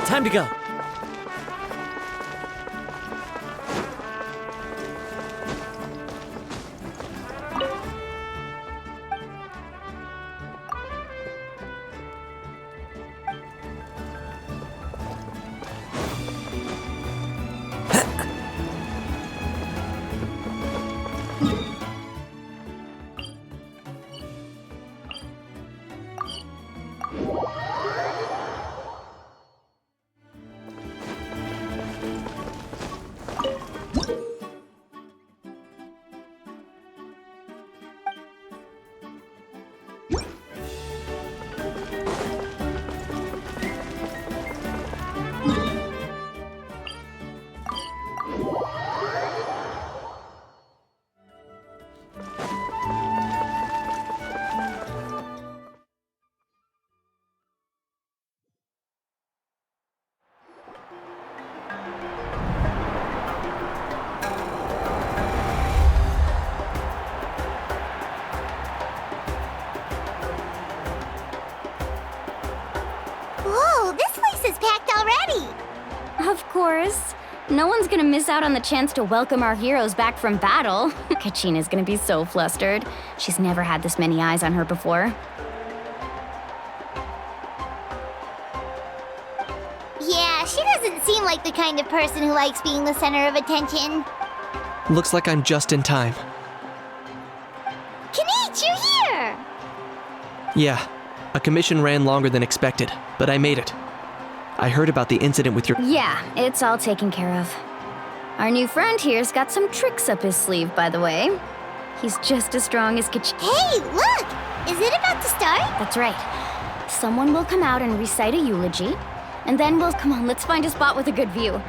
time to go. Of course. No one's gonna miss out on the chance to welcome our heroes back from battle. Kachina's gonna be so flustered. She's never had this many eyes on her before. Yeah, she doesn't seem like the kind of person who likes being the center of attention. Looks like I'm just in time. Kinich, you're here! Yeah, a commission ran longer than expected, but I made it. I heard about the incident with your— Yeah, it's all taken care of. Our new friend here's got some tricks up his sleeve, by the way. He's just as strong as Kachina. Hey, look! Is it about to start? That's right. Someone will come out and recite a eulogy, and then come on, let's find a spot with a good view.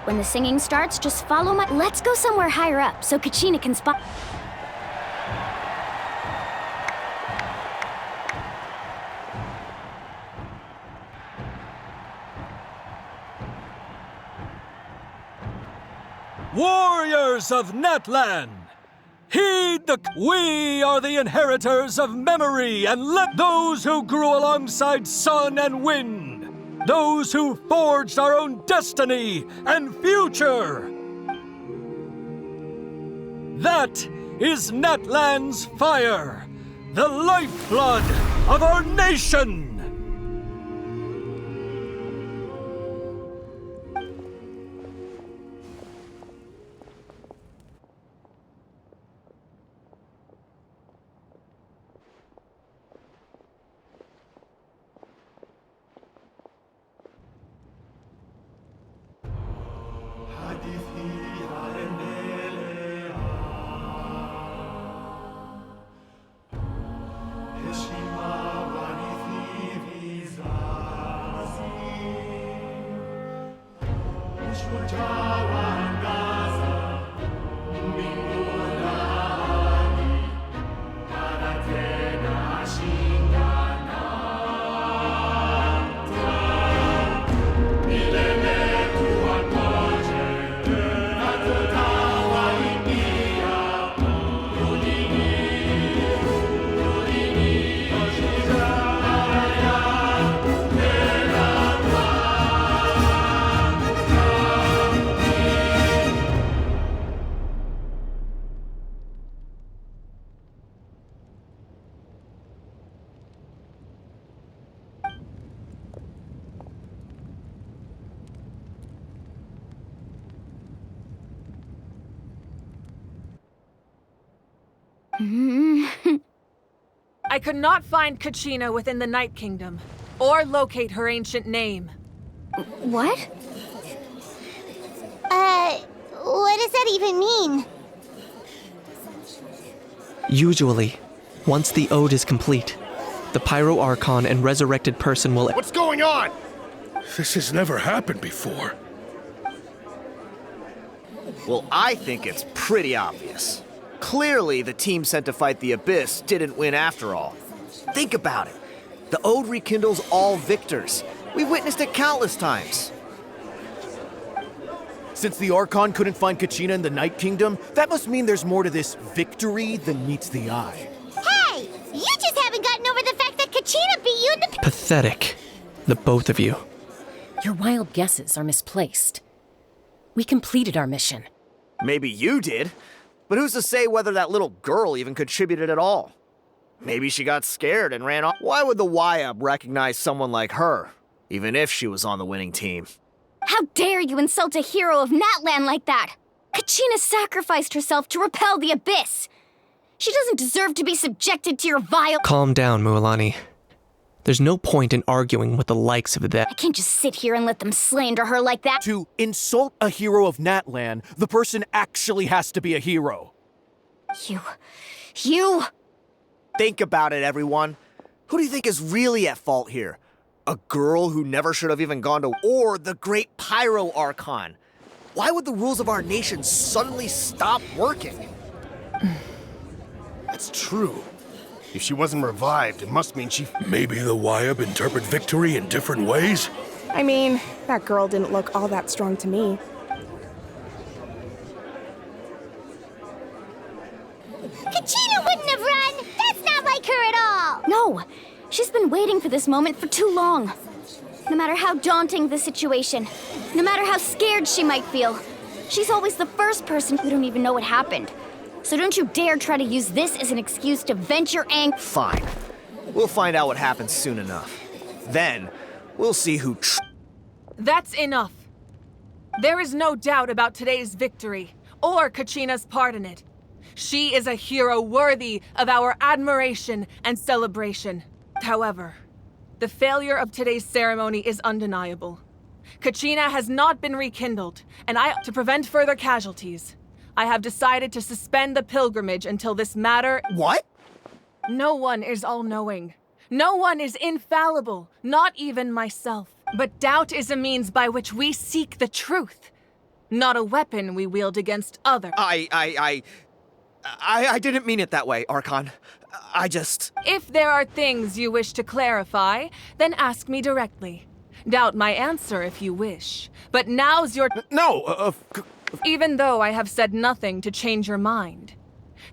When the singing starts, just follow my— Let's go somewhere higher up so Kachina can spot— Warriors of Natlan, heed the— We are the inheritors of memory, and let those who grew alongside sun and wind, those who forged our own destiny and future. That is Natlan's fire, the lifeblood of our nation. I could not find Kachina within the Night Kingdom, or locate her ancient name. What? What does that even mean? Usually, once the ode is complete, the Pyro Archon and resurrected person will— What's going on? This has never happened before. Well, I think it's pretty obvious. Clearly, the team sent to fight the Abyss didn't win after all. Think about it. The ode rekindles all victors. We've witnessed it countless times. Since the Archon couldn't find Kachina in the Night Kingdom, that must mean there's more to this victory than meets the eye. Hey! You just haven't gotten over the fact that Kachina beat you in the— Pathetic, the both of you. Your wild guesses are misplaced. We completed our mission. Maybe you did, but who's to say whether that little girl even contributed at all? Maybe she got scared and ran off. Why would the YUB recognize someone like her, even if she was on the winning team? How dare you insult a hero of Natlan like that? Kachina sacrificed herself to repel the abyss. She doesn't deserve to be subjected to your vile— Calm down, Mualani. There's no point in arguing with the likes of that. I can't just sit here and let them slander her like that. To insult a hero of Natlan, the person actually has to be a hero. You... Think about it, everyone. Who do you think is really at fault here? A girl who never should have even gone to— or the great Pyro Archon? Why would the rules of our nation suddenly stop working? That's true. If she wasn't revived, it must mean she— Maybe the YUB interpret victory in different ways? I mean, that girl didn't look all that strong to me. Kachina wouldn't have run! That's not like her at all! No! She's been waiting for this moment for too long. No matter how daunting the situation, no matter how scared she might feel, she's always the first person who don't even know what happened. So don't you dare try to use this as an excuse to vent your anger. Fine. We'll find out what happens soon enough. Then, we'll see who— That's enough. There is no doubt about today's victory, or Kachina's part in it. She is a hero worthy of our admiration and celebration. However, the failure of today's ceremony is undeniable. Kachina has not been rekindled, and to prevent further casualties, I have decided to suspend the pilgrimage until this matter— What? No one is all-knowing. No one is infallible, not even myself. But doubt is a means by which we seek the truth, not a weapon we wield against others. I didn't mean it that way, Archon. I just— If there are things you wish to clarify, then ask me directly. Doubt my answer if you wish. But now's your— No, Even though I have said nothing to change your mind,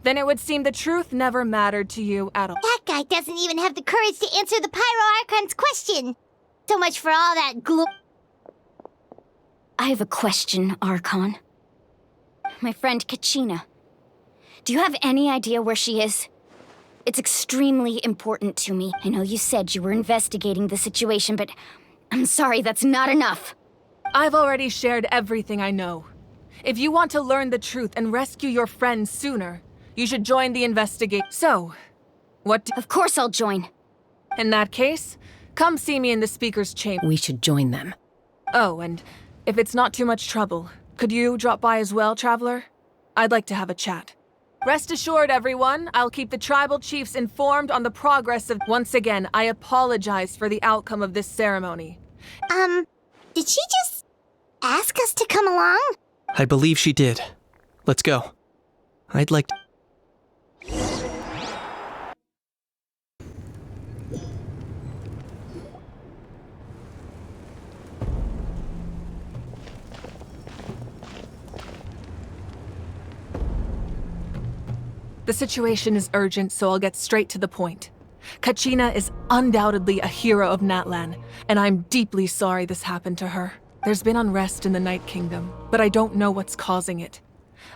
then it would seem the truth never mattered to you at all. That guy doesn't even have the courage to answer the Pyro Archon's question. So much for all that I have a question, Archon. My friend Kachina. Do you have any idea where she is? It's extremely important to me. I know you said you were investigating the situation, but I'm sorry, that's not enough. I've already shared everything I know. If you want to learn the truth and rescue your friend sooner, you should join the investigation. So, Of course I'll join. In that case, come see me in the speaker's chamber. We should join them. Oh, and if it's not too much trouble, could you drop by as well, Traveler? I'd like to have a chat. Rest assured, everyone, I'll keep the tribal chiefs informed on the progress of— Once again, I apologize for the outcome of this ceremony. Did she just ask us to come along? I believe she did. Let's go. I'd like to— The situation is urgent, so I'll get straight to the point. Kachina is undoubtedly a hero of Natlan, and I'm deeply sorry this happened to her. There's been unrest in the Night Kingdom, but I don't know what's causing it.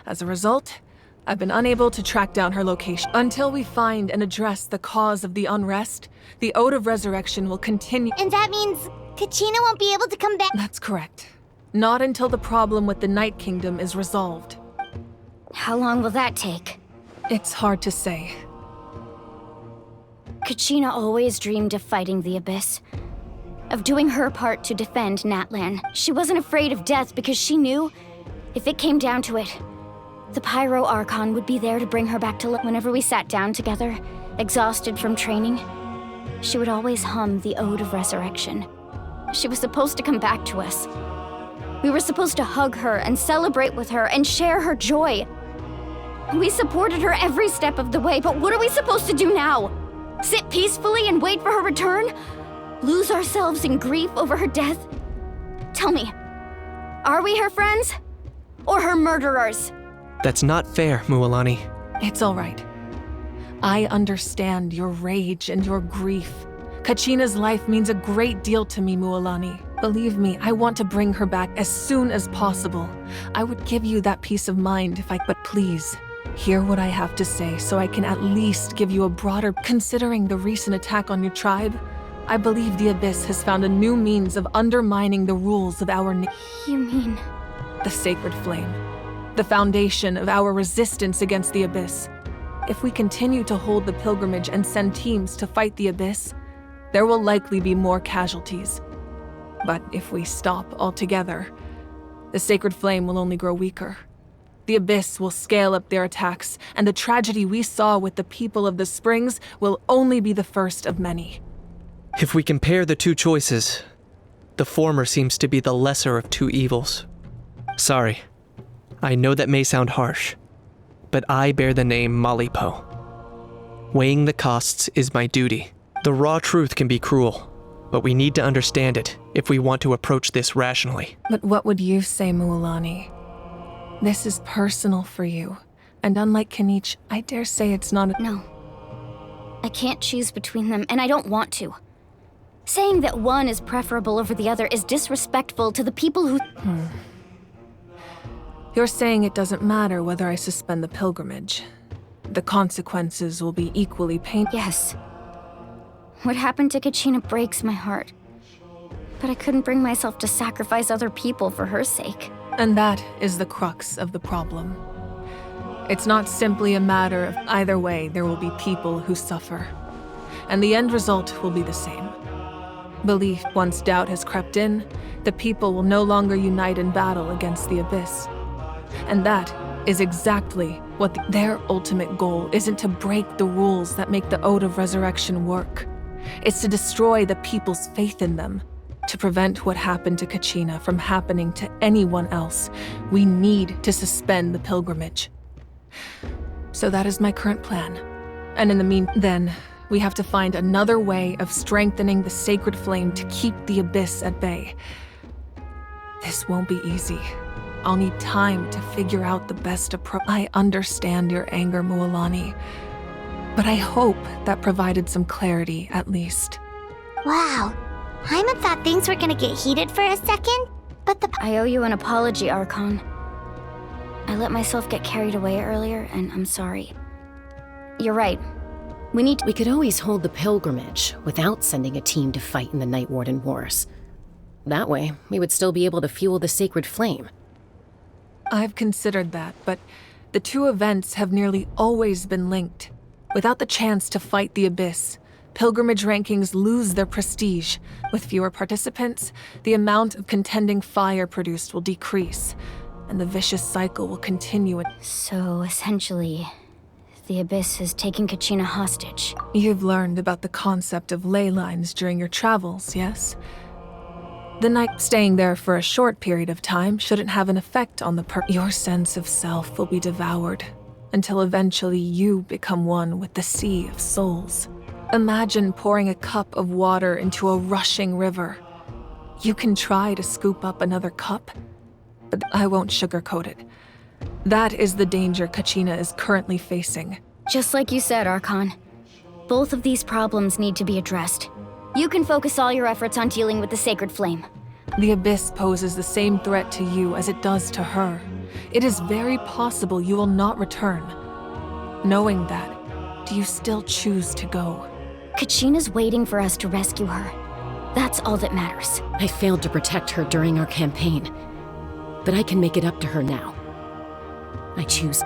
As a result, I've been unable to track down her location. Until we find and address the cause of the unrest, the Ode of Resurrection will continue. And that means Kachina won't be able to come back? That's correct. Not until the problem with the Night Kingdom is resolved. How long will that take? It's hard to say. Kachina always dreamed of fighting the Abyss, of doing her part to defend Natlan. She wasn't afraid of death because she knew, if it came down to it, the Pyro Archon would be there to bring her back to life. Whenever we sat down together, exhausted from training, she would always hum the Ode of Resurrection. She was supposed to come back to us. We were supposed to hug her and celebrate with her and share her joy. We supported her every step of the way, but what are we supposed to do now? Sit peacefully and wait for her return? Lose ourselves in grief over her death? Tell me, are we her friends? Or her murderers? That's not fair, Mualani. It's all right. I understand your rage and your grief. Kachina's life means a great deal to me, Mualani. Believe me, I want to bring her back as soon as possible. I would give you that peace of mind if I could, but please, hear what I have to say so I can at least give you a broader... Considering the recent attack on your tribe, I believe the Abyss has found a new means of undermining the rules of our... You mean... The sacred flame. The foundation of our resistance against the Abyss. If we continue to hold the pilgrimage and send teams to fight the Abyss, there will likely be more casualties. But if we stop altogether, the sacred flame will only grow weaker. The Abyss will scale up their attacks, and the tragedy we saw with the people of the Springs will only be the first of many. If we compare the two choices, the former seems to be the lesser of two evils. Sorry, I know that may sound harsh, but I bear the name Malipo. Weighing the costs is my duty. The raw truth can be cruel, but we need to understand it if we want to approach this rationally. But what would you say, Mualani? This is personal for you, and unlike Kanich, I dare say it's not No. I can't choose between them, and I don't want to. Saying that one is preferable over the other is disrespectful to the people who... You're saying it doesn't matter whether I suspend the pilgrimage. The consequences will be equally painful. Yes. What happened to Kachina breaks my heart. But I couldn't bring myself to sacrifice other people for her sake. And that is the crux of the problem. It's not simply a matter of either way there will be people who suffer. And the end result will be the same. Belief, once doubt has crept in, the people will no longer unite in battle against the Abyss. And that is exactly what their ultimate goal isn't to break the rules that make the Ode of Resurrection work. It's to destroy the people's faith in them. To prevent what happened to Kachina from happening to anyone else, we need to suspend the pilgrimage. So that is my current plan. And in the then, we have to find another way of strengthening the sacred flame to keep the Abyss at bay. This won't be easy. I'll need time to figure out the best approach. I understand your anger, Mualani, but I hope that provided some clarity, at least. Wow. Paimon thought things were gonna get heated for a second, but I owe you an apology, Archon. I let myself get carried away earlier, and I'm sorry. You're right. We could always hold the pilgrimage without sending a team to fight in the Night Warden Wars. That way, we would still be able to fuel the sacred flame. I've considered that, but the two events have nearly always been linked. Without the chance to fight the Abyss, pilgrimage rankings lose their prestige. With fewer participants, the amount of contending fire produced will decrease, and the vicious cycle will continue. So, essentially, the Abyss has taken Kachina hostage. You've learned about the concept of ley lines during your travels, yes? The night staying there for a short period of time shouldn't have an effect on your sense of self will be devoured, until eventually you become one with the sea of souls. Imagine pouring a cup of water into a rushing river. You can try to scoop up another cup, but I won't sugarcoat it. That is the danger Kachina is currently facing. Just like you said, Archon. Both of these problems need to be addressed. You can focus all your efforts on dealing with the sacred flame. The Abyss poses the same threat to you as it does to her. It is very possible you will not return. Knowing that, do you still choose to go? Kachina's waiting for us to rescue her. That's all that matters. I failed to protect her during our campaign, but I can make it up to her now. I choose...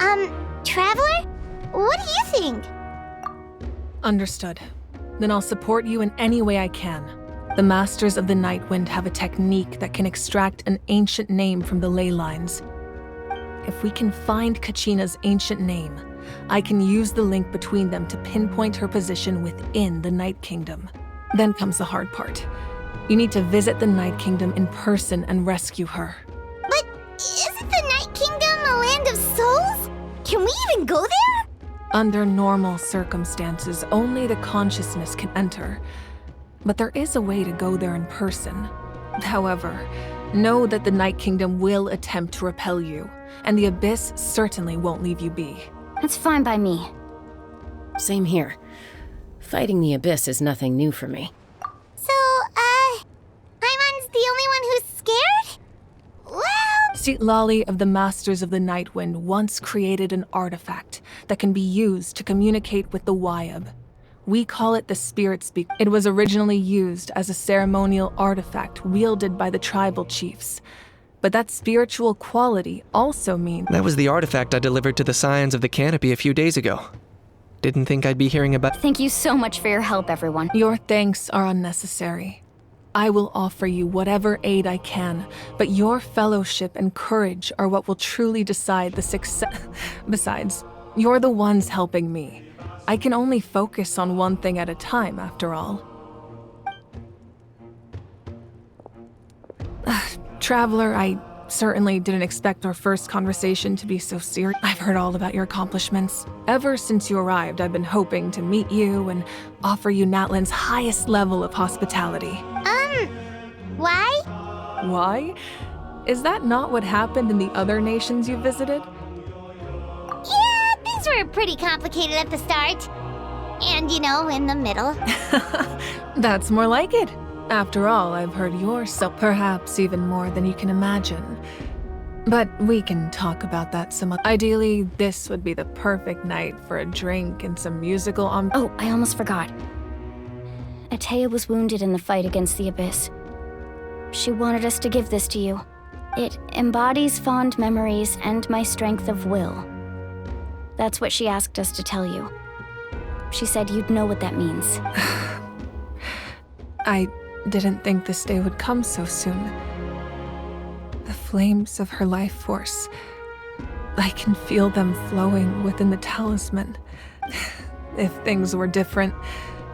Traveler? What do you think? Understood. Then I'll support you in any way I can. The Masters of the Nightwind have a technique that can extract an ancient name from the ley lines. If we can find Kachina's ancient name, I can use the link between them to pinpoint her position within the Night Kingdom. Then comes the hard part. You need to visit the Night Kingdom in person and rescue her. But isn't the Night Kingdom a land of souls? Can we even go there? Under normal circumstances, only the consciousness can enter. But there is a way to go there in person. However, know that the Night Kingdom will attempt to repel you, and the Abyss certainly won't leave you be. That's fine by me. Same here. Fighting the Abyss is nothing new for me. Lolly of the Masters of the Nightwind once created an artifact that can be used to communicate with the Wyab. We call it the Spirit Speak. It was originally used as a ceremonial artifact wielded by the tribal chiefs. But that spiritual quality also means... That was the artifact I delivered to the Scions of the Canopy a few days ago. Didn't think I'd be hearing about... Thank you so much for your help, everyone. Your thanks are unnecessary. I will offer you whatever aid I can, but your fellowship and courage are what will truly decide the success... Besides, you're the ones helping me. I can only focus on one thing at a time, after all. Traveler, I certainly didn't expect our first conversation to be so serious. I've heard all about your accomplishments. Ever since you arrived, I've been hoping to meet you and offer you Natlan's highest level of hospitality. Why? Why? Is that not what happened in the other nations you visited? Yeah, things were pretty complicated at the start. And, in the middle. That's more like it. After all, I've heard yourself, perhaps even more than you can imagine. But we can talk about that some other. Ideally, this would be the perfect night for a drink and some musical Oh, I almost forgot. Atea was wounded in the fight against the Abyss. She wanted us to give this to you. It embodies fond memories and my strength of will. That's what she asked us to tell you. She said you'd know what that means. I didn't think this day would come so soon. The flames of her life force. I can feel them flowing within the talisman. If things were different,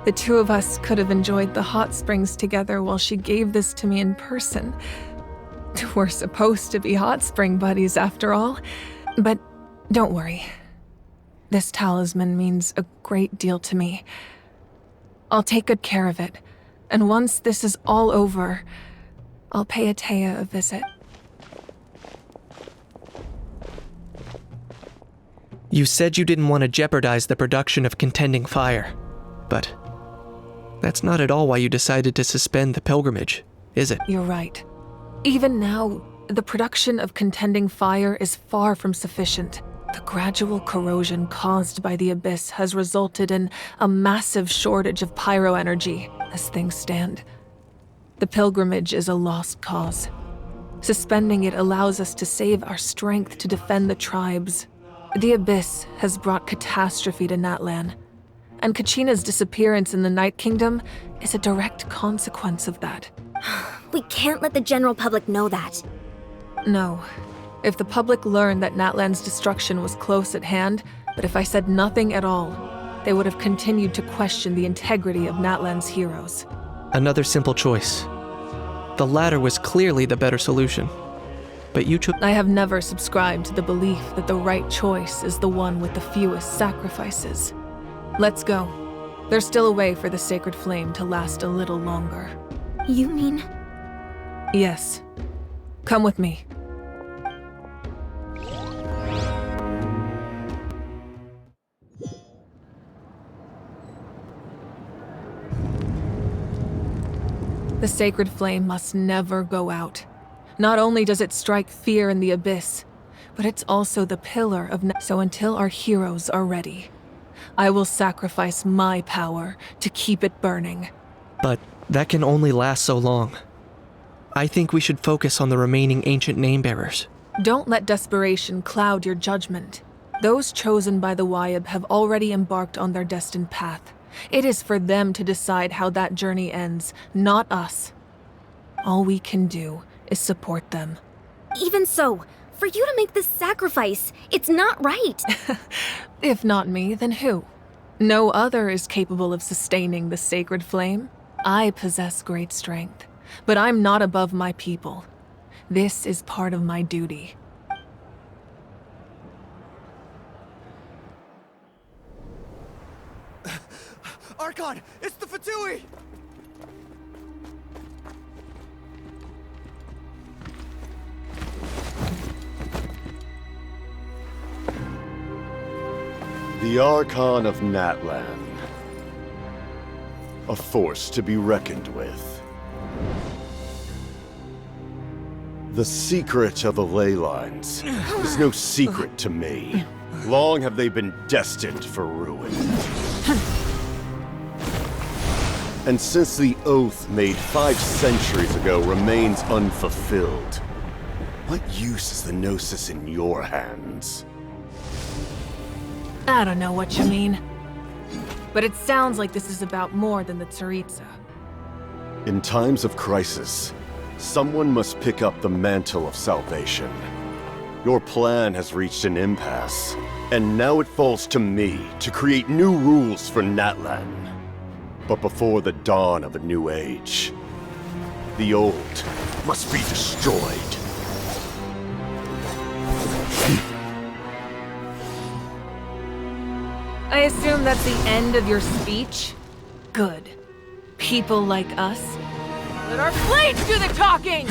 the two of us could have enjoyed the hot springs together while she gave this to me in person. We're supposed to be hot spring buddies after all. But don't worry. This talisman means a great deal to me. I'll take good care of it. And once this is all over, I'll pay Atea a visit. You said you didn't want to jeopardize the production of Contending Fire, but that's not at all why you decided to suspend the pilgrimage, is it? You're right. Even now, the production of Contending Fire is far from sufficient. The gradual corrosion caused by the Abyss has resulted in a massive shortage of pyro energy, as things stand. The pilgrimage is a lost cause. Suspending it allows us to save our strength to defend the tribes. The Abyss has brought catastrophe to Natlan, and Kachina's disappearance in the Night Kingdom is a direct consequence of that. We can't let the general public know that. No. If the public learned that Natlan's destruction was close at hand, but if I said nothing at all, they would have continued to question the integrity of Natlan's heroes. Another simple choice. The latter was clearly the better solution, but you chose... I have never subscribed to the belief that the right choice is the one with the fewest sacrifices. Let's go. There's still a way for the sacred flame to last a little longer. You mean? Yes. Come with me. The sacred flame must never go out. Not only does it strike fear in the Abyss, but it's also the pillar of... So until our heroes are ready, I will sacrifice my power to keep it burning. But that can only last so long. I think we should focus on the remaining ancient name-bearers. Don't let desperation cloud your judgment. Those chosen by the Wyab have already embarked on their destined path. It is for them to decide how that journey ends, not us. All we can do is support them. Even so, for you to make this sacrifice, it's not right. If not me, then who? No other is capable of sustaining the sacred flame. I possess great strength, but I'm not above my people. This is part of my duty. Archon, it's the Fatui! The Archon of Natlan. A force to be reckoned with. The secret of the ley lines is no secret to me. Long have they been destined for ruin. And since the oath made 5 centuries ago remains unfulfilled, what use is the Gnosis in your hands? I don't know what you mean. But it sounds like this is about more than the Tsaritsa. In times of crisis, someone must pick up the mantle of salvation. Your plan has reached an impasse, and now it falls to me to create new rules for Natlan. But before the dawn of a new age, the old must be destroyed. I assume that's the end of your speech? Good. People like us. Let our blades do the talking!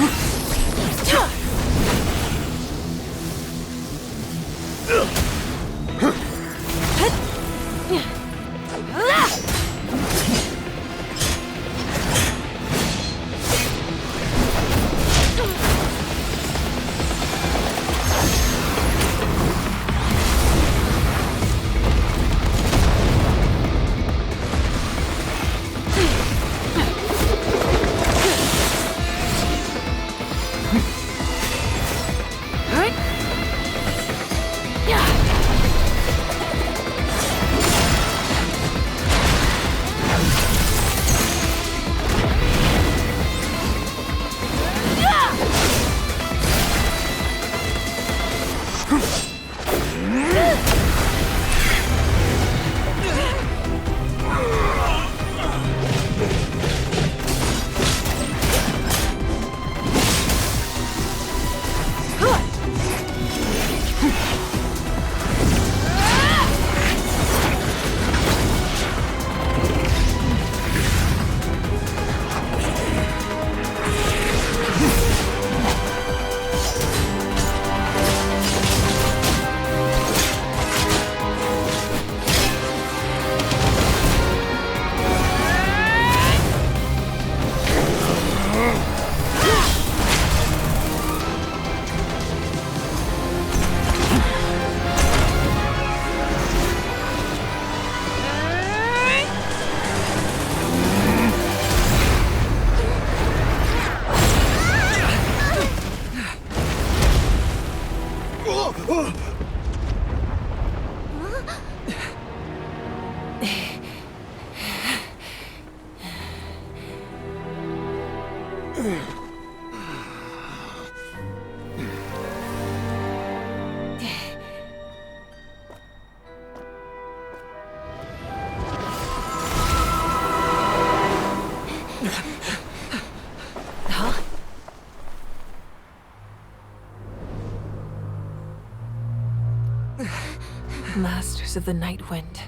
Masters of the Night Wind.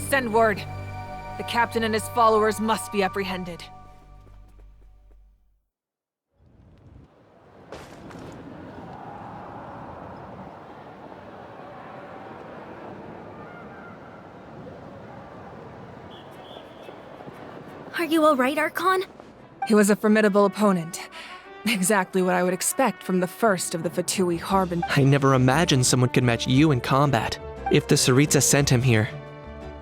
Send word. The captain and his followers must be apprehended. Are you alright, Archon? He was a formidable opponent. Exactly what I would expect from the first of the Fatui Harbin. I never imagined someone could match you in combat. If the Tsaritsa sent him here,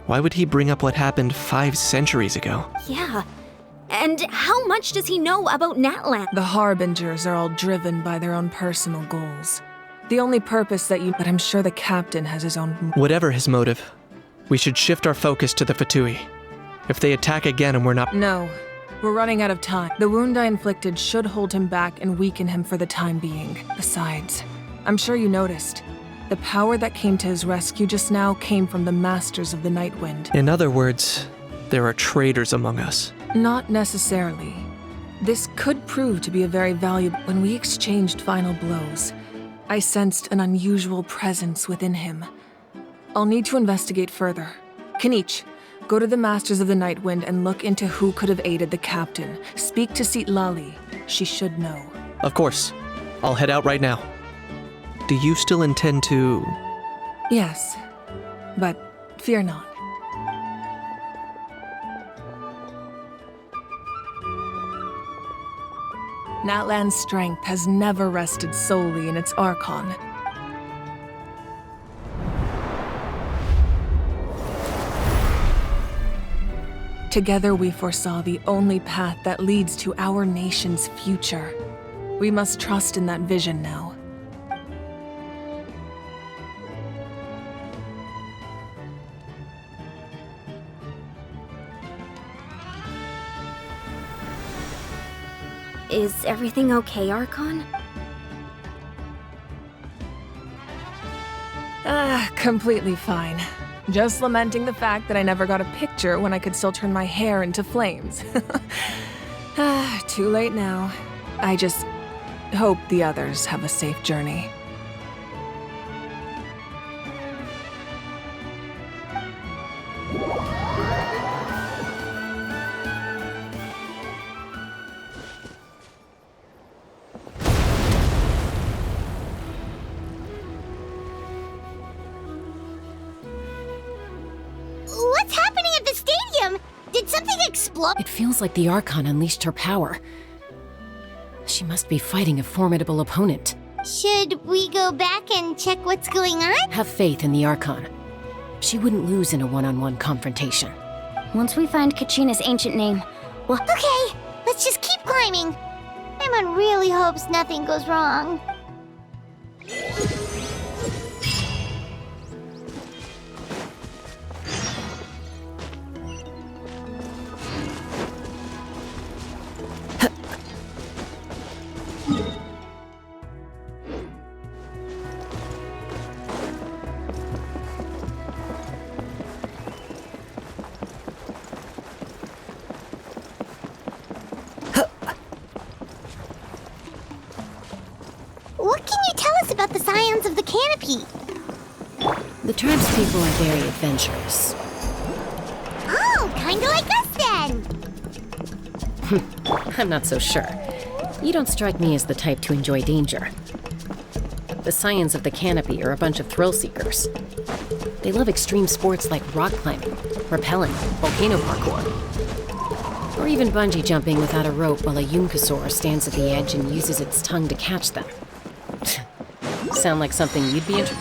why would he bring up what happened 5 centuries ago? Yeah. And how much does he know about Natlan? The Harbingers are all driven by their own personal goals. The only purpose that But I'm sure the captain has his own... Whatever his motive, we should shift our focus to the Fatui. If they attack again and we're not... No. We're running out of time. The wound I inflicted should hold him back and weaken him for the time being. Besides, I'm sure you noticed. The power that came to his rescue just now came from the Masters of the Night Wind. In other words, there are traitors among us. Not necessarily. This could prove to be a very valuable... When we exchanged final blows, I sensed an unusual presence within him. I'll need to investigate further. Kinich, go to the Masters of the Night Wind and look into who could have aided the captain. Speak to Sitlali. She should know. Of course. I'll head out right now. Do you still intend to... Yes, but fear not. Natlan's strength has never rested solely in its Archon. Together we foresaw the only path that leads to our nation's future. We must trust in that vision now. Is everything okay, Archon? Completely fine. Just lamenting the fact that I never got a picture when I could still turn my hair into flames. Too late now. I just hope the others have a safe journey. What's happening at the stadium? Did something explode? It feels like the Archon unleashed her power. She must be fighting a formidable opponent. Should we go back and check what's going on? Have faith in the Archon. She wouldn't lose in a one-on-one confrontation. Once we find Kachina's ancient name, we'll... Okay, let's just keep climbing. Paimon really hopes nothing goes wrong. What can you tell us about the scions of the canopy? The tribe's people are very adventurous. Oh, kinda like us then. I'm not so sure. You don't strike me as the type to enjoy danger. The scions of the canopy are a bunch of thrill seekers. They love extreme sports like rock climbing, rappelling, volcano parkour, or even bungee jumping without a rope while a Yunkasaur stands at the edge and uses its tongue to catch them. Sound like something you'd be interested?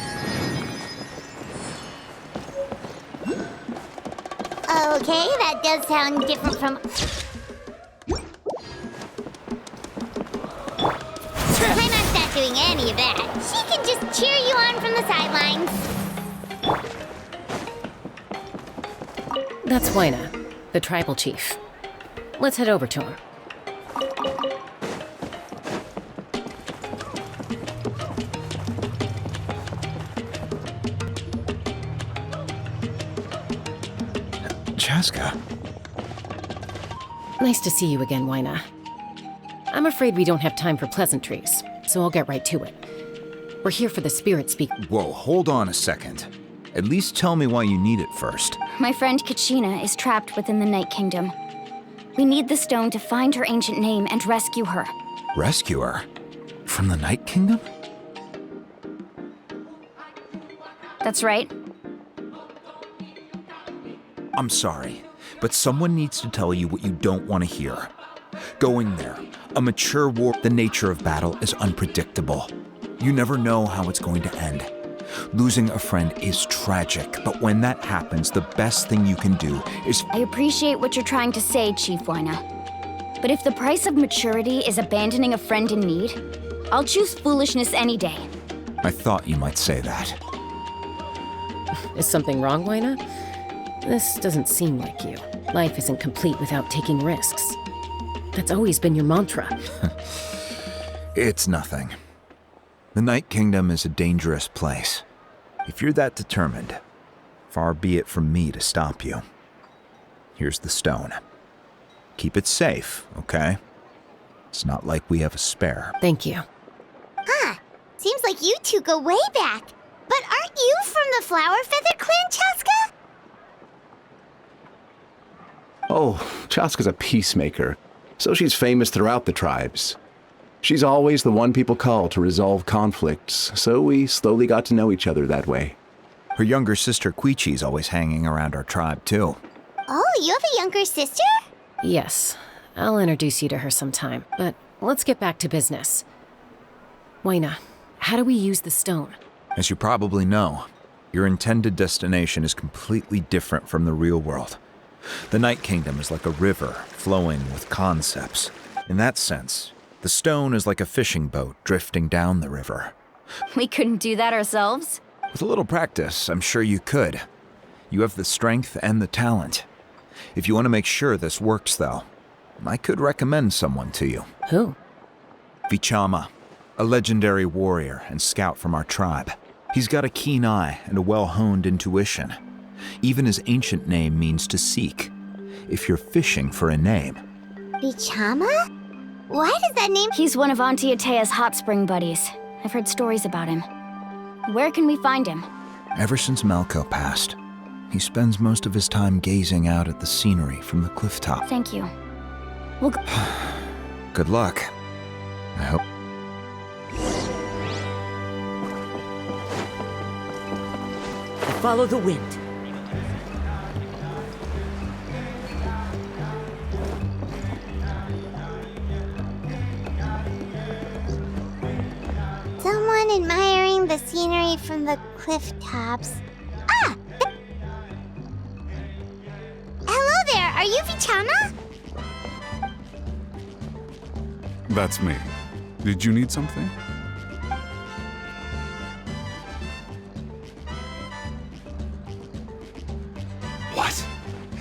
Okay, that does sound different from... Paimon's not doing any of that. She can just cheer you on from the sidelines. That's Huayna, the tribal chief. Let's head over to him. Chaska. Nice to see you again, Huayna. I'm afraid we don't have time for pleasantries, so I'll get right to it. We're here for the spirit speak. Whoa, hold on a second. At least tell me why you need it first. My friend Kachina is trapped within the Night Kingdom. We need the stone to find her ancient name and rescue her. Rescue her? From the Night Kingdom? That's right. I'm sorry, but someone needs to tell you what you don't want to hear. Going there, a mature war, the nature of battle is unpredictable. You never know how it's going to end. Losing a friend is tragic, but when that happens, the best thing you can do is... I appreciate what you're trying to say, Chief Huayna. But if the price of maturity is abandoning a friend in need, I'll choose foolishness any day. I thought you might say that. Is something wrong, Huayna? This doesn't seem like you. Life isn't complete without taking risks. That's always been your mantra. It's nothing. The Night Kingdom is a dangerous place. If you're that determined, far be it from me to stop you. Here's the stone. Keep it safe, okay? It's not like we have a spare. Thank you. Huh. Seems like you two go way back. But aren't you from the Flower Feather Clan, Chaska? Oh, Chaska's a peacemaker, so she's famous throughout the tribes. She's always the one people call to resolve conflicts, so we slowly got to know each other that way. Her younger sister Quichi's always hanging around our tribe, too. Oh, you have a younger sister? Yes. I'll introduce you to her sometime, but let's get back to business. Waina, how do we use the stone? As you probably know, your intended destination is completely different from the real world. The Night Kingdom is like a river flowing with concepts. In that sense, the stone is like a fishing boat drifting down the river. We couldn't do that ourselves? With a little practice, I'm sure you could. You have the strength and the talent. If you want to make sure this works, though, I could recommend someone to you. Who? Vichama, a legendary warrior and scout from our tribe. He's got a keen eye and a well-honed intuition. Even his ancient name means to seek, if you're fishing for a name. Vichama? Why does that name— He's one of Auntie Atea's hot spring buddies. I've heard stories about him. Where can we find him? Ever since Malco passed, he spends most of his time gazing out at the scenery from the clifftop. Thank you. We'll go— Good luck. I hope. Follow the wind. Someone admiring the scenery from the cliff tops. Ah! Hello there, are you Vichama? That's me. Did you need something? What?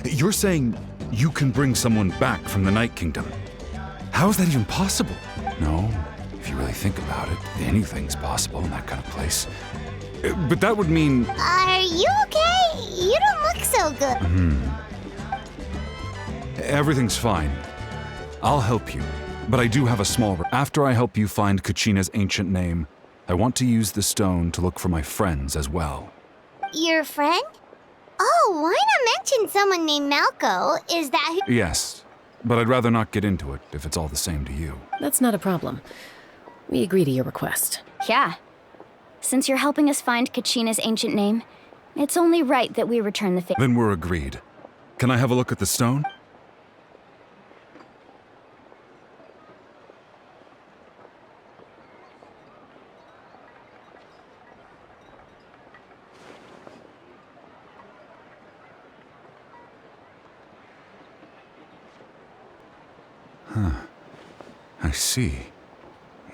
You're saying you can bring someone back from the Night Kingdom? How is that even possible? No, if you really think about it, anything's possible in that kind of place. But that would mean— Are you okay? You don't look so good. Everything's fine. I'll help you, but I do have a small— After I help you find Kachina's ancient name, I want to use the stone to look for my friends as well. Your friend? Oh, why not mention someone named Malco? Is that who— Yes, but I'd rather not get into it if it's all the same to you. That's not a problem. We agree to your request. Yeah. Since you're helping us find Kachina's ancient name, it's only right that we return the favor. Then we're agreed. Can I have a look at the stone? I see.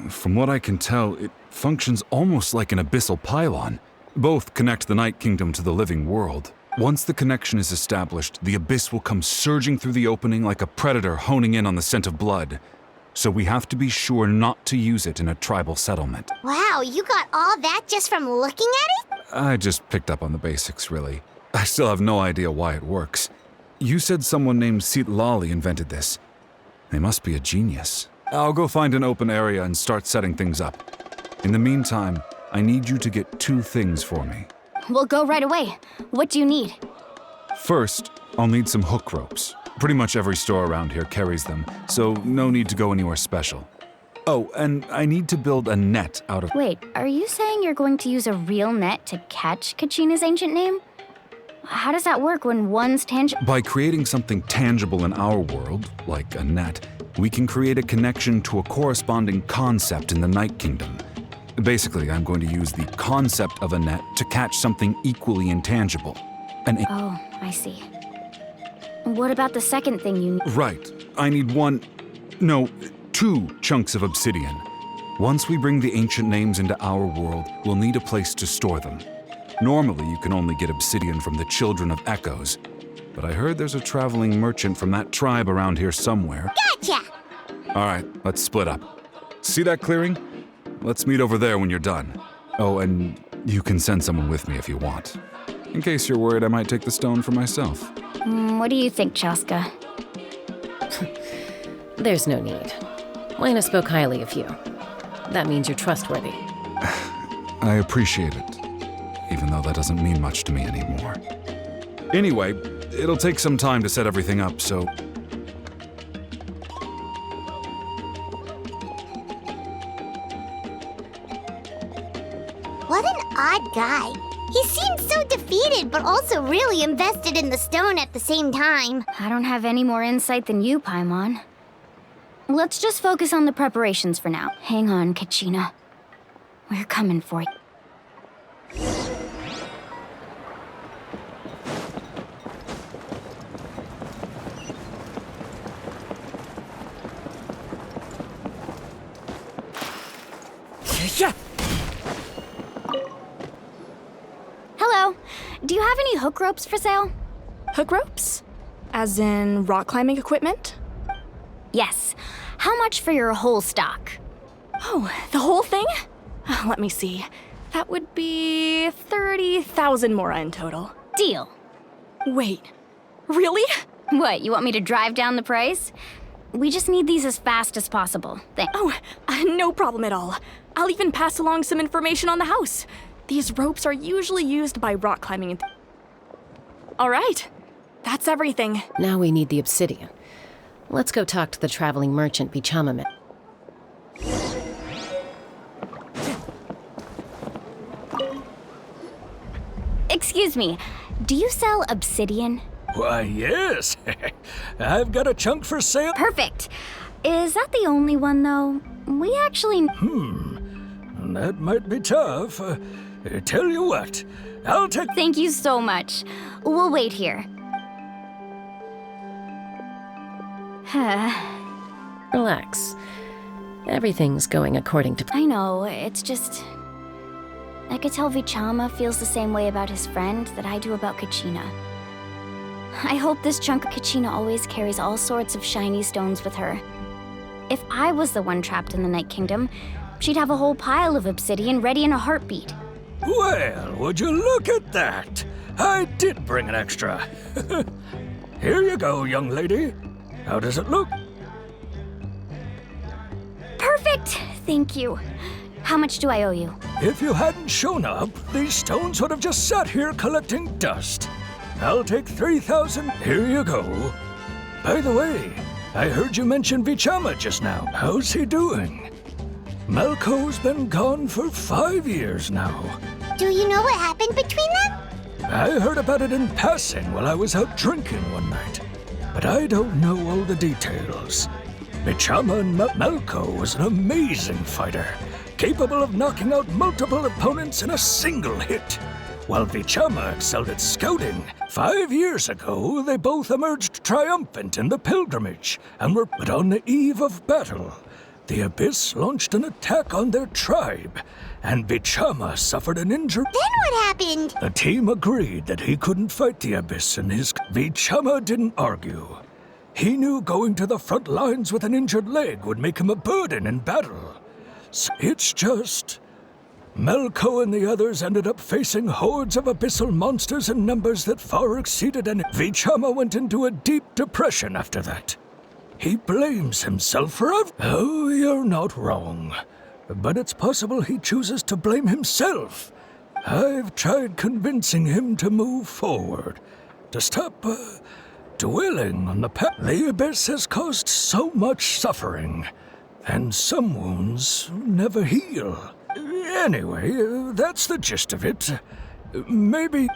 From what I can tell, it functions almost like an abyssal pylon. Both connect the Night Kingdom to the living world. Once the connection is established, the abyss will come surging through the opening like a predator honing in on the scent of blood. So we have to be sure not to use it in a tribal settlement. Wow, you got all that just from looking at it? I just picked up on the basics, really. I still have no idea why it works. You said someone named Sitlali invented this. They must be a genius. I'll go find an open area and start setting things up. In the meantime, I need you to get 2 things for me. We'll go right away. What do you need? First, I'll need some hook ropes. Pretty much every store around here carries them, so no need to go anywhere special. Oh, and I need to build a net out of— Wait, are you saying you're going to use a real net to catch Kachina's ancient name? How does that work when one's tangible? By creating something tangible in our world, like a net, we can create a connection to a corresponding concept in the Night Kingdom. Basically, I'm going to use the concept of a net to catch something equally intangible. Oh, I see. What about the second thing you need? Right. I need 2 chunks of obsidian. Once we bring the ancient names into our world, we'll need a place to store them. Normally, you can only get obsidian from the Children of Echoes, but I heard there's a traveling merchant from that tribe around here somewhere. Gotcha! All right, let's split up. See that clearing? Let's meet over there when you're done. Oh, and you can send someone with me if you want. In case you're worried I might take the stone for myself. What do you think, Chaska? There's no need. Waina spoke highly of you. That means you're trustworthy. I appreciate it, even though that doesn't mean much to me anymore. Anyway, it'll take some time to set everything up, so... What an odd guy. He seems so defeated, but also really invested in the stone at the same time. I don't have any more insight than you, Paimon. Let's just focus on the preparations for now. Hang on, Kachina. We're coming for you. Hello. Do you have any hook ropes for sale? Hook ropes? As in rock climbing equipment? Yes. How much for your whole stock? Oh, the whole thing? Let me see. That would be 30,000 mora in total. Deal. Wait, really? What, you want me to drive down the price? We just need these as fast as possible. Thanks. Oh, no problem at all. I'll even pass along some information on the house. These ropes are usually used by rock climbing. All right, that's everything. Now we need the obsidian. Let's go talk to the traveling merchant Bichama. Excuse me, do you sell obsidian? Why, yes. I've got a chunk for sale. Perfect. Is that the only one, though? We actually... That might be tough. Tell you what, I'll take... Thank you so much. We'll wait here. Relax. Everything's going according to... I know, it's just... I could tell Vichama feels the same way about his friend that I do about Kachina. I hope this chunk of Kachina always carries all sorts of shiny stones with her. If I was the one trapped in the Night Kingdom, she'd have a whole pile of obsidian ready in a heartbeat. Well, would you look at that? I did bring an extra. Here you go, young lady. How does it look? Perfect! Thank you. How much do I owe you? If you hadn't shown up, these stones would have just sat here collecting dust. I'll take 3,000. Here you go. By the way, I heard you mention Vichama just now. How's he doing? Malco's been gone for 5 years now. Do you know what happened between them? I heard about it in passing while I was out drinking one night, but I don't know all the details. Vichama and Malco was an amazing fighter, capable of knocking out multiple opponents in a single hit. While Vichama excelled at scouting, 5 years ago they both emerged triumphant in the pilgrimage and were put on the eve of battle. The Abyss launched an attack on their tribe, and Vichama suffered an injury. Then what happened? The team agreed that he couldn't fight the Abyss, and Vichama didn't argue. He knew going to the front lines with an injured leg would make him a burden in battle. So it's just... Malco and the others ended up facing hordes of abyssal monsters in numbers that far exceeded, and Vichama went into a deep depression after that. He blames himself for Oh, you're not wrong. But it's possible he chooses to blame himself. I've tried convincing him to move forward, to stop dwelling on the past. The Abyss has caused so much suffering, and some wounds never heal. Anyway, that's the gist of it. Maybe...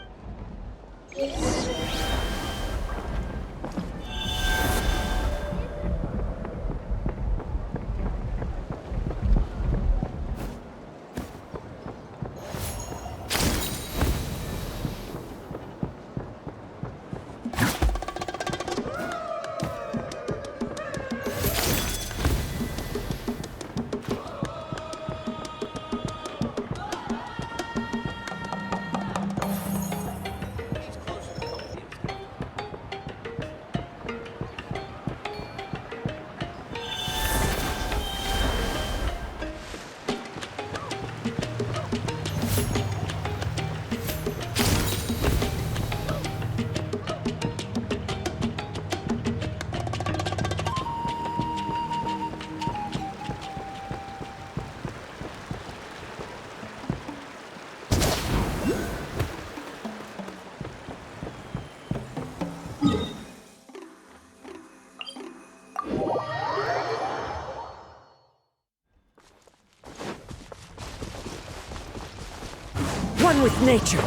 One with nature.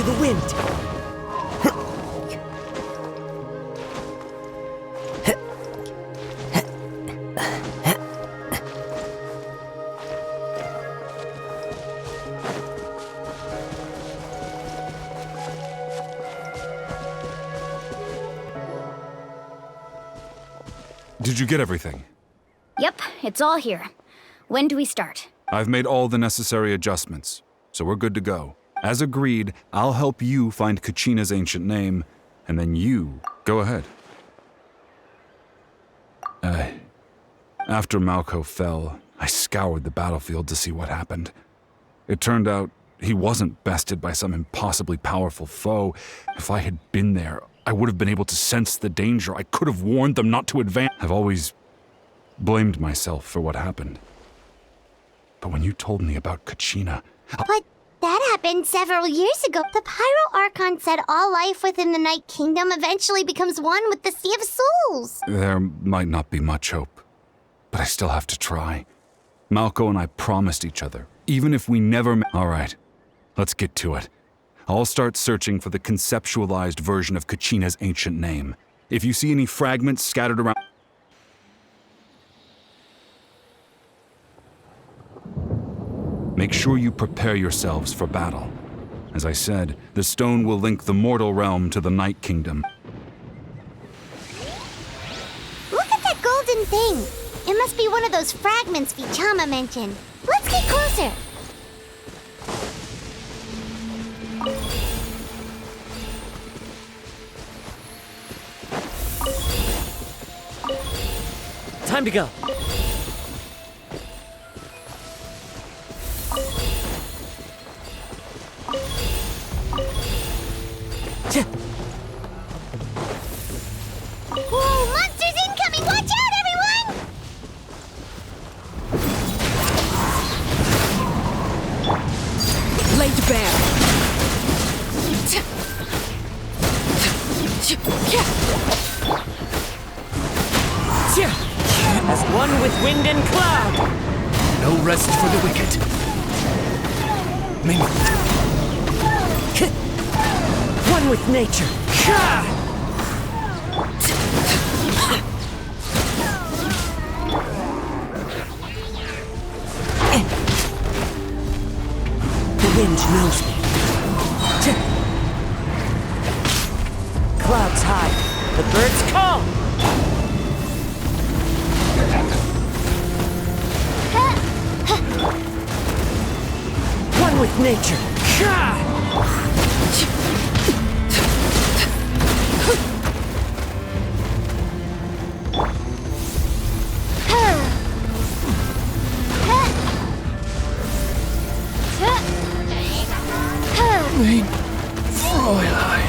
to the wind. Did you get everything? Yep, it's all here. When do we start? I've made all the necessary adjustments, so we're good to go. As agreed, I'll help you find Kachina's ancient name, and then you go ahead. After Malko fell, I scoured the battlefield to see what happened. It turned out he wasn't bested by some impossibly powerful foe. If I had been there, I would have been able to sense the danger. I could have warned them not to advance. I've always blamed myself for what happened. But when you told me about Kachina... But that happened several years ago. The Pyro Archon said all life within the Night Kingdom eventually becomes one with the Sea of Souls. There might not be much hope, but I still have to try. Malko and I promised each other, even if we never... All right, let's get to it. I'll start searching for the conceptualized version of Kachina's ancient name. If you see any fragments scattered around... Make sure you prepare yourselves for battle. As I said, the stone will link the mortal realm to the Night Kingdom. Look at that golden thing. It must be one of those fragments Vichama mentioned. Let's get closer. Time to go. Whoa, monsters incoming! Watch out, everyone! Laid bare. As one with wind and cloud. No rest for the wicked. One with nature. The wind knows me. Clouds high, the birds call. One with nature. Mein Fräulein.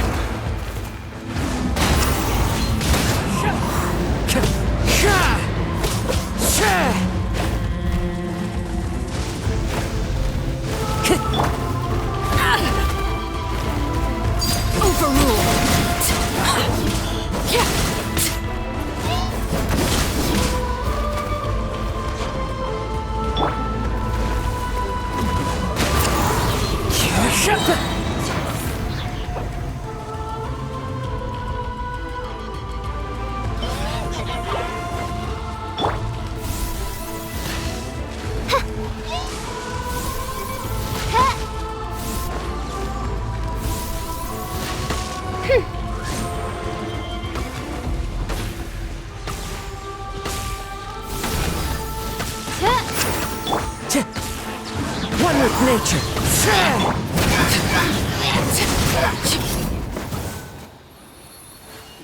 One with nature.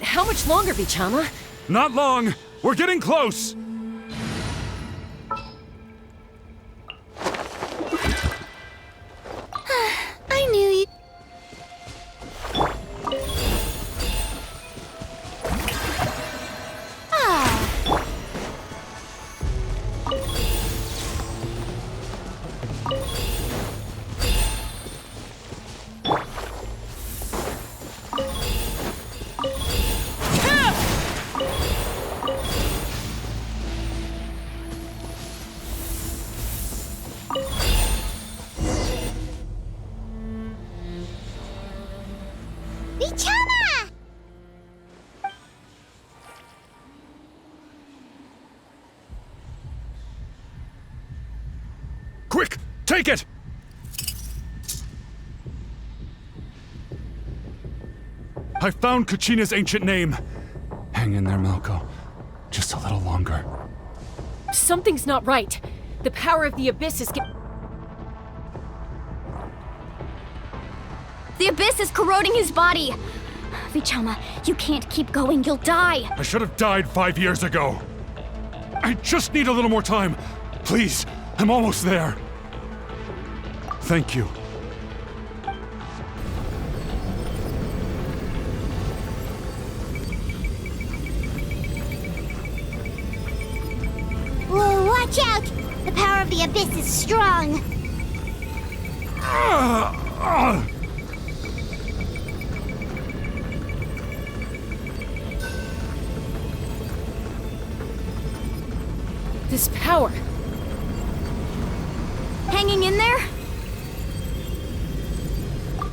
How much longer, Vichama? Not long. We're getting close. I knew you. Take it! I found Kachina's ancient name. Hang in there, Malko. Just a little longer. Something's not right. The power of the Abyss is The Abyss is corroding his body. Vichama, you can't keep going. You'll die. I should have died 5 years ago. I just need a little more time. Please, I'm almost there. Thank you. Whoa, watch out! The power of the Abyss is strong. this power. Hanging in there?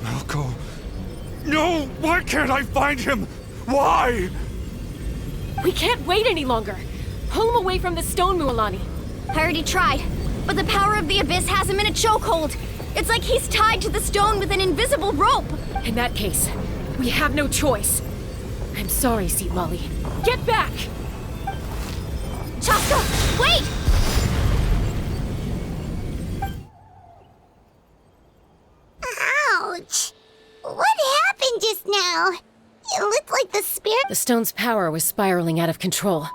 Malko. No! Why can't I find him? Why? We can't wait any longer. Pull him away from the stone, Mualani. I already tried, but the power of the Abyss has him in a chokehold. It's like he's tied to the stone with an invisible rope. In that case, we have no choice. I'm sorry, Seat Lolly. Get back! Chaska, wait! Ouch! What happened just now? It looked like the spirit— The stone's power was spiraling out of control.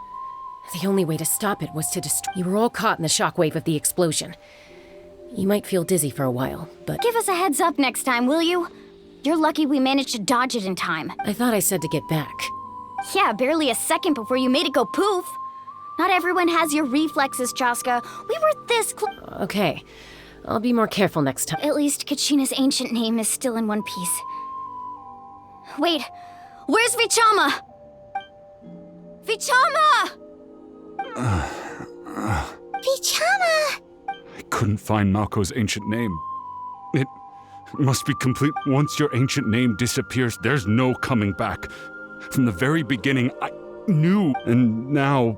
The only way to stop it was to destroy— You were all caught in the shockwave of the explosion. You might feel dizzy for a while, but— Give us a heads up next time, will you? You're lucky we managed to dodge it in time. I thought I said to get back. Yeah, barely a second before you made it go poof. Not everyone has your reflexes, Chaska. We were this close. Okay. I'll be more careful next time. At least Kachina's ancient name is still in one piece. Wait, where's Vichama? Vichama! Vichama! I couldn't find Malko's ancient name. It must be complete. Once your ancient name disappears, there's no coming back. From the very beginning, I knew, and now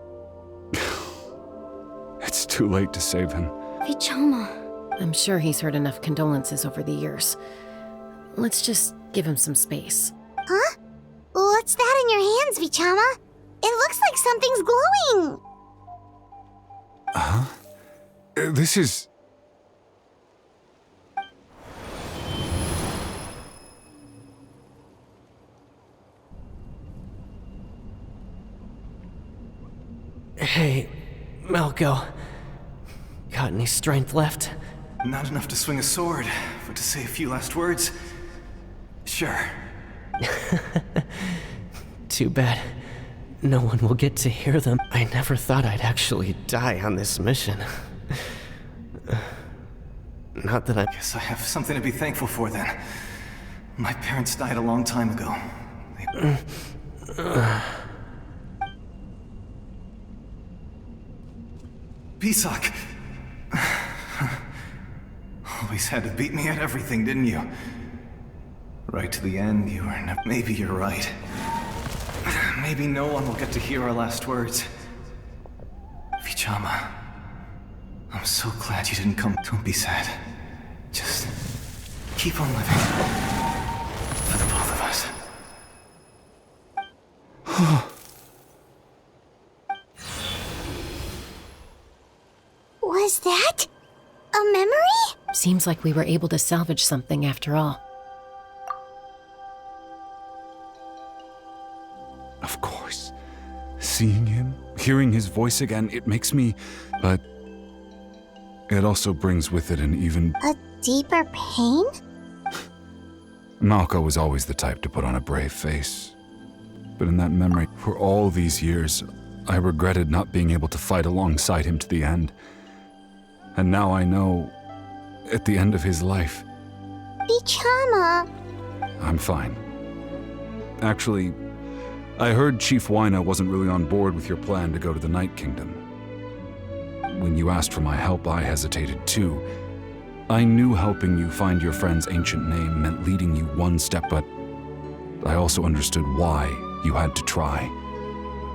it's too late to save him. Vichama. I'm sure he's heard enough condolences over the years. Let's just give him some space. Huh? What's that in your hands, Vichama? It looks like something's glowing. Huh? This is... Hey, Malko. Got any strength left? Not enough to swing a sword, but to say a few last words. Sure. Too bad. No one will get to hear them. I never thought I'd actually die on this mission. Not that I... Guess I have something to be thankful for then. My parents died a long time ago. Pisak! Always had to beat me at everything, didn't you? Right to the end, you were never... Maybe you're right. Maybe no one will get to hear our last words. Vichama, I'm so glad you didn't come. Don't be sad. Just keep on living. For the both of us. Was that a memory? Seems like we were able to salvage something after all. Of course. Seeing him, hearing his voice again, it makes me... But it also brings with it an even... A deeper pain? Malko was always the type to put on a brave face. But in that memory, for all these years, I regretted not being able to fight alongside him to the end. And now I know, at the end of his life... Vichama! I'm fine. Actually, I heard Chief Wyna wasn't really on board with your plan to go to the Night Kingdom. When you asked for my help, I hesitated too. I knew helping you find your friend's ancient name meant leading you one step, but I also understood why you had to try.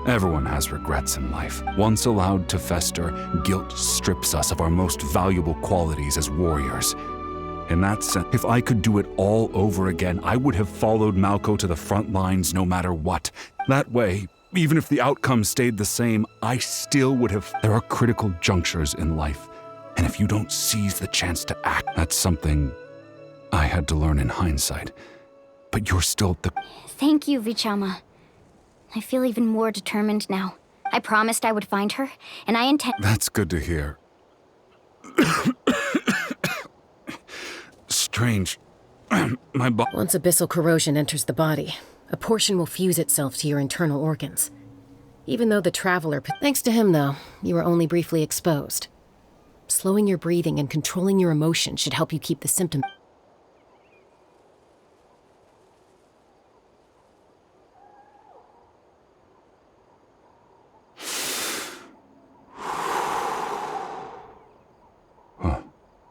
Everyone has regrets in life. Once allowed to fester, guilt strips us of our most valuable qualities as warriors. In that sense, if I could do it all over again, I would have followed Malco to the front lines no matter what. That way, even if the outcome stayed the same, I still would have. There are critical junctures in life, and if you don't seize the chance to act, that's something I had to learn in hindsight. But you're still the... Thank you, Vichama. I feel even more determined now. I promised I would find her, and I intend... That's good to hear. Strange. My body... Once abyssal corrosion enters the body, a portion will fuse itself to your internal organs. Even though the Traveler... Thanks to him, though, you were only briefly exposed. Slowing your breathing and controlling your emotions should help you keep the symptoms...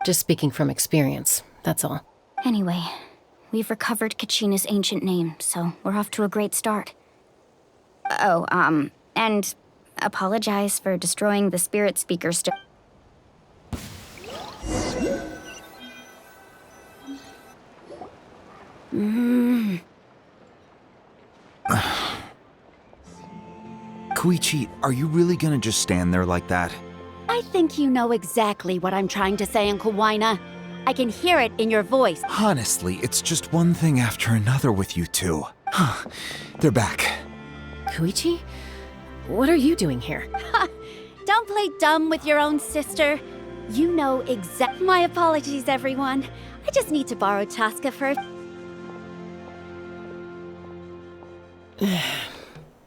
Just speaking from experience, that's all. Anyway, we've recovered Kachina's ancient name, so we're off to a great start. Oh, and apologize for destroying the spirit speaker Koichi, are you really gonna just stand there like that? I think you know exactly what I'm trying to say, Uncle Waina. I can hear it in your voice. Honestly, it's just one thing after another with you two. They're back. Koichi? What are you doing here? Don't play dumb with your own sister. You know My apologies, everyone. I just need to borrow Chaska first.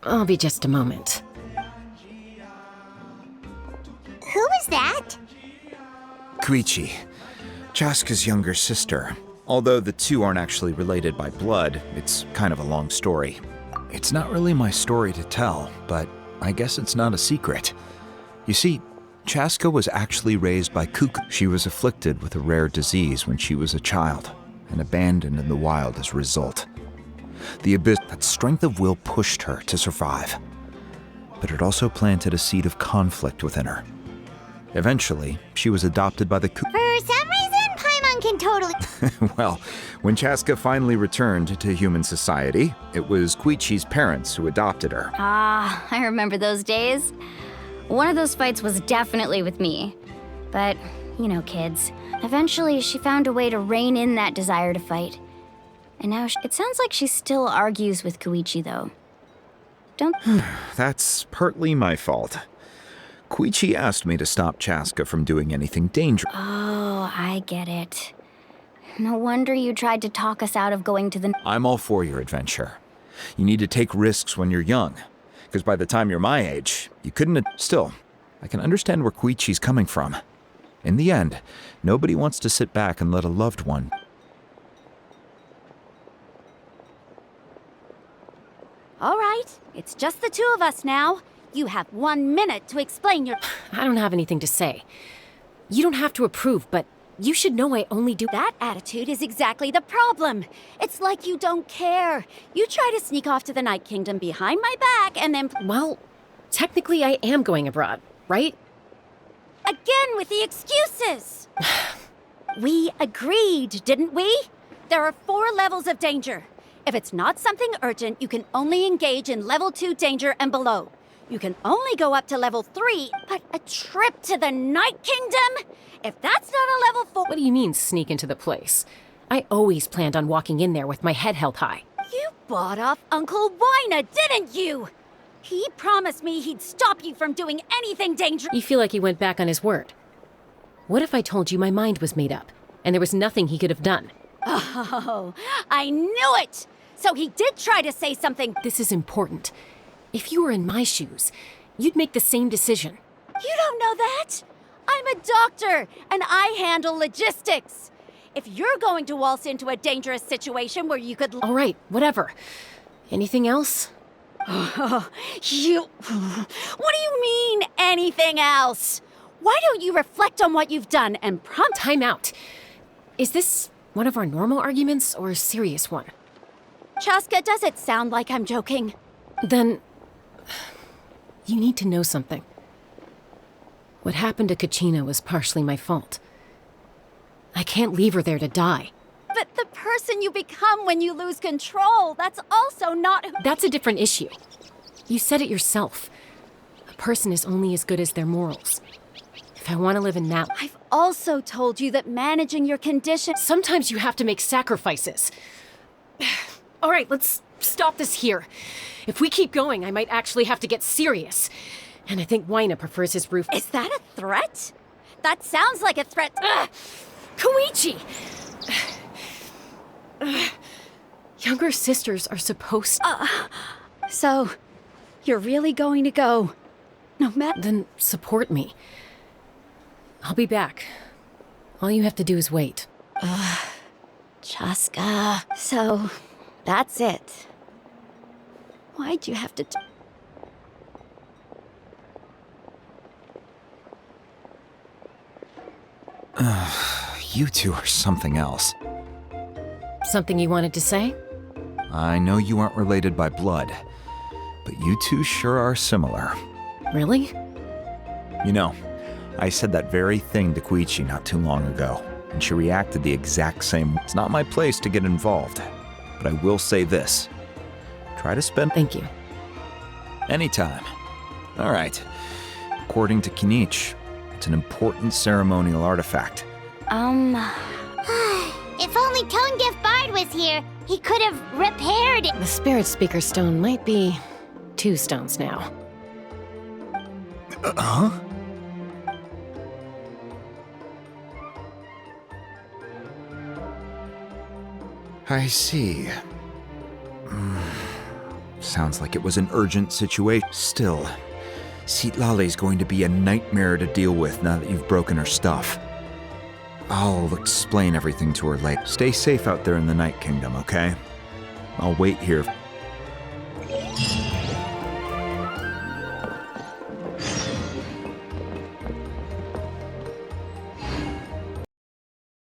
I'll be just a moment. Who is that? Koichi, Chaska's younger sister. Although the two aren't actually related by blood, it's kind of a long story. It's not really my story to tell, but I guess it's not a secret. You see, Chaska was actually raised by Kuku. She was afflicted with a rare disease when she was a child, and abandoned in the wild as a result. The abyss, that strength of will pushed her to survive, but it also planted a seed of conflict within her. Eventually, she was adopted by the For some reason, Paimon can totally... Well, when Chaska finally returned to human society, it was Koichi's parents who adopted her. Ah, I remember those days. One of those fights was definitely with me. But, you know, kids. Eventually, she found a way to rein in that desire to fight. And now it sounds like she still argues with Koichi, though. Don't... That's partly my fault. Koichi asked me to stop Chaska from doing anything dangerous. Oh, I get it. No wonder you tried to talk us out of going to the... I'm all for your adventure. You need to take risks when you're young, because by the time you're my age, you couldn't... Still, I can understand where Koichi's coming from. In the end, nobody wants to sit back and let a loved one... All right, it's just the two of us now. You have 1 minute to explain your... I don't have anything to say. You don't have to approve, but you should know I only do... That attitude is exactly the problem. It's like you don't care. You try to sneak off to the Night Kingdom behind my back and then... Well, technically I am going abroad, right? Again with the excuses! We agreed, didn't we? There are 4 levels of danger. If it's not something urgent, you can only engage in level 2 danger and below. You can only go up to level 3, but a trip to the Night Kingdom? If that's not a level 4... What do you mean, sneak into the place? I always planned on walking in there with my head held high. You bought off Uncle Waina, didn't you? He promised me he'd stop you from doing anything dangerous. You feel like he went back on his word. What if I told you my mind was made up, and there was nothing he could have done? Oh, I knew it! So he did try to say something. This is important. If you were in my shoes, you'd make the same decision. You don't know that? I'm a doctor, and I handle logistics. If you're going to waltz into a dangerous situation where you could... All right, whatever. Anything else? What do you mean, anything else? Why don't you reflect on what you've done and prompt... Time out. Is this one of our normal arguments or a serious one? Chaska, does it sound like I'm joking? Then... You need to know something. What happened to Kachina was partially my fault. I can't leave her there to die. But the person you become when you lose control, that's also not who— That's a different issue. You said it yourself. A person is only as good as their morals. If I want to live in that— I've also told you that managing your condition— Sometimes you have to make sacrifices. All right, let's stop this here. If we keep going, I might actually have to get serious. And I think Waina prefers his roof— Is that a threat? That sounds like a threat— Koichi! Younger sisters are supposed— So, you're really going to go? No matter— Then support me. I'll be back. All you have to do is wait. Chaska. So, that's it. Why'd you have to— You two are something else. Something you wanted to say? I know you aren't related by blood, but you two sure are similar. Really? You know, I said that very thing to Koichi not too long ago, and she reacted the exact same way. It's not my place to get involved, but I will say this. Try to spend— Thank you. Anytime. All right. According to Kinich, it's an important ceremonial artifact. If only Tone-Gift Bard was here, he could have repaired it. The Spirit Speaker Stone might be 2 stones now. Huh? I see. Sounds like it was an urgent situation. Still, Citlali's going to be a nightmare to deal with now that you've broken her stuff. I'll explain everything to her later. Stay safe out there in the Night Kingdom, okay? I'll wait here.